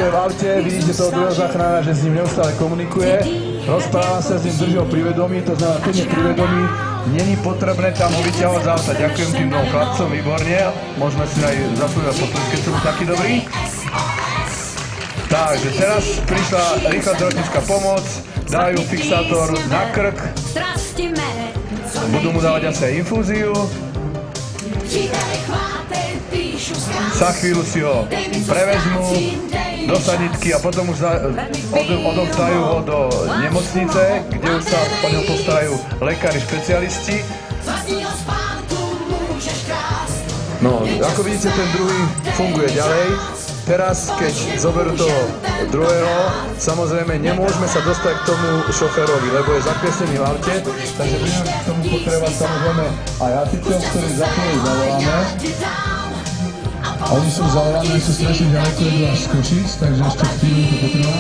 je v aute, vidíte toho druhého záchranára, že s ním neustále komunikuje, rozpráva sa s ním, drží ho pri vedomí, to znamená, keď je pri vedomí, není potrebné tam ho vyťahovať z auta. Ďakujem tým dvom chlapcom, výborne, môžeme si aj zaslúžiť potlesk, keď sú taký dobrý. Takže teraz prišla rýchla zdravotnícka pomoc, dajú fixátor na krk, budú mu dávať asi aj infúziu. Za chvíľu si ho prevezmú do sanitky a potom už odovzdajú ho do nemocnice, kde už sa o ňom postarajú lekári, špecialisti. No, ako vidíte, ten druhý funguje ďalej. Teraz, keď zoberú toho druhého, samozrejme nemôžeme sa dostať k tomu šoférovi, lebo je zakreslený v aute, takže budeme k tomu potrebovať samozrejme aj hasičov, ktorých za chvíľu zavoláme. Oni sú zavolaní, sú strašne ďaleko, idú až z Košíc, takže ešte chvíľu to potrvá.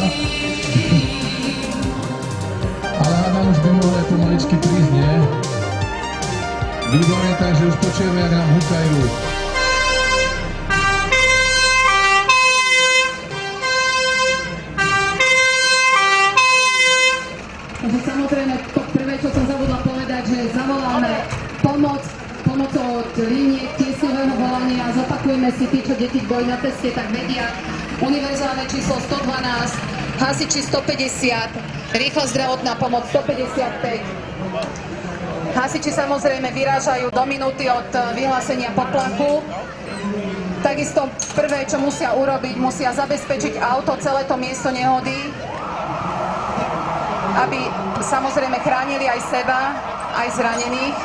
Ale hádam už by mohli aj pomaličky prísť, nie? Výborne, takže už počujeme, jak nám húkajú. Takže samozrejme, to prvé, čo som zabudla povedať, že zavoláme pomoc od línie tiesňového volania a zopakujeme si tí, čo deti boli na teste, tak vedia. Univerzálne číslo 112, hasiči 150, rýchla zdravotná pomoc 155. Hasiči samozrejme vyrážajú do minúty od vyhlásenia poplachu. Takisto prvé, čo musia urobiť, musia zabezpečiť auto, celé to miesto nehody, aby samozrejme chránili aj seba, aj zranených.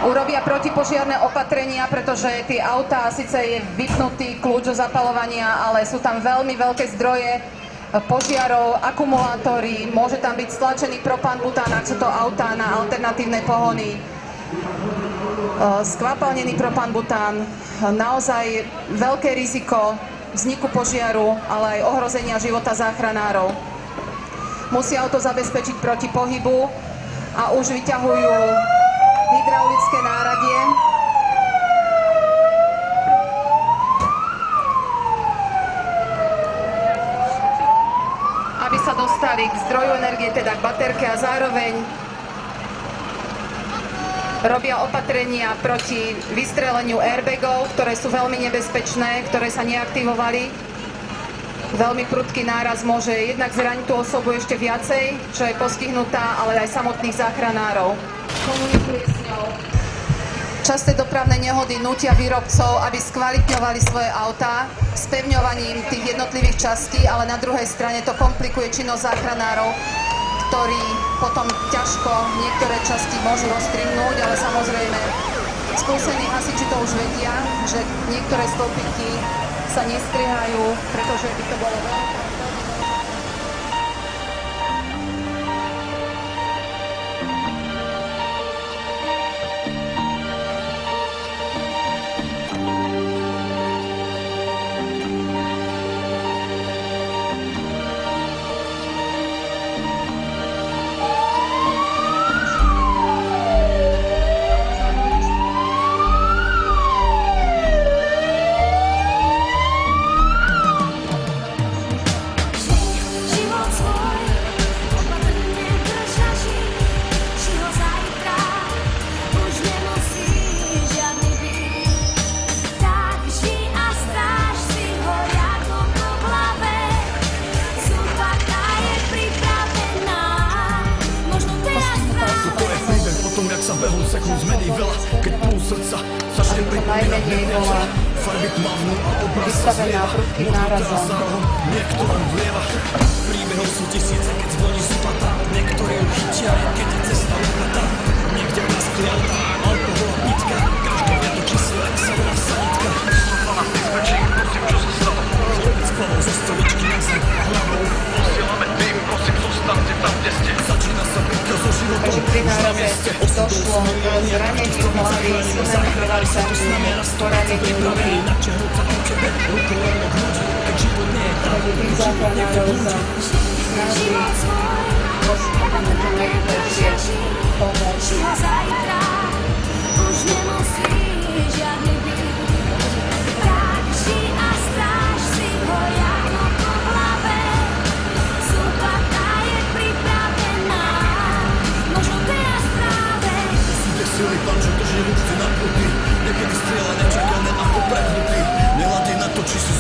Urobia protipožiarne opatrenia, pretože tie autá, síce je vypnutý kľúč do zapaľovania, ale sú tam veľmi veľké zdroje požiarov, akumulátory, môže tam byť stlačený propán bután, ak sú to autá na alternatívne pohony, skvapalnený propán bután, naozaj veľké riziko vzniku požiaru, ale aj ohrozenia života záchranárov. Musia auto zabezpečiť proti pohybu a už vyťahujú hydraulické náradie. Aby sa dostali k zdroju energie, teda k baterke, a zároveň robia opatrenia proti vystreleniu airbagov, ktoré sú veľmi nebezpečné, ktoré sa neaktivovali. Veľmi prudký náraz môže jednak zraniť tú osobu ešte viacej, čo je postihnutá, ale aj samotných záchranárov. Komunikuje s ňou. Časté dopravné nehody nútia výrobcov, aby skvalitňovali svoje autá spevňovaním tých jednotlivých častí, ale na druhej strane to komplikuje činnosť záchranárov, ktorí potom ťažko niektoré časti môžu rozstrihnúť, ale samozrejme skúsení hasiči to už vedia, že niektoré stĺpiky sa nestrihajú, pretože by to bolo veľmi. Najmenej bola vystavená prudkým nárazom. Niektorým vlieva, príbehov sú tisíce, keď zvoní súplata. Niektorí ju chytia, keď je cesta upratá. Niekde praskli autá, alkohol a pitka. Každý vie to číslo, jak sa volá sanitka. 112 dispečík, prosím, čo sa stalo? Chlopec plavol zo stoličky na zem hlavou. Posielame tým, prosím, zostavte tam, kde ste. Začína sa bitka so životom. Takže pri náraze došlo k zraneniu hlavy, silnému krvácaniu, poraneniu ruky. Takže tých záchranárov sa snaží poskytnúť čo najrychlejšie pomoc. Už nemusí žiadny byt, tak ži a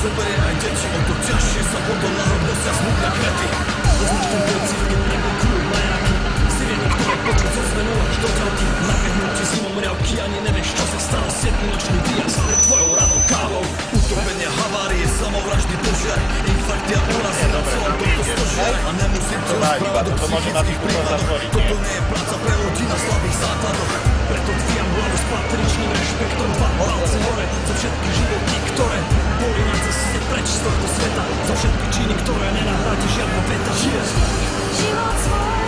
zoberie aj deti, o to ťažšie sa potom na hrob nosia smutné kvety. Poznáš ten pocit, keď prebuknú majáky, sireny, ktoré počuť zo zvenú až do ďalky. Nabehnú ti zimom riavky, ani nevieš, čo sa stalo. 7 nočný diaz pred tvojou ranou kávou. Utopenia, havárie, samovraždy, požiar, infarkty a úrazy na celom tomto stožiare. A nemusím to rozprávať do psychických prípadov. Toto nie je práca pre ľudí na slabých základoch. Preto dvíjam hlavu s patričným rešpektom. Dva palce hore za všetky životy, ktoré boli na ceste preč z tohto sveta. Za všetky činy, ktoré nenahradí žiadna veta. Život svoj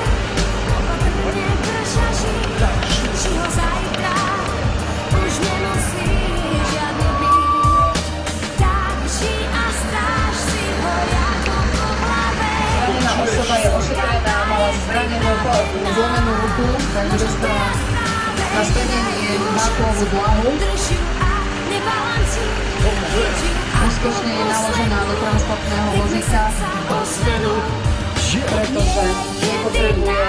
opatrne prešaží, či ho zajtra už nemusí žiadny byť. Tak ži a stráž si ho jako po hlave. Zranená osoba je ošetrená, mala zranenú zlomenú ruku, takže dostala na splnenie nákladovú dlahu. Úspešne je naložená do transportného vozíka, pretože nepotrebuje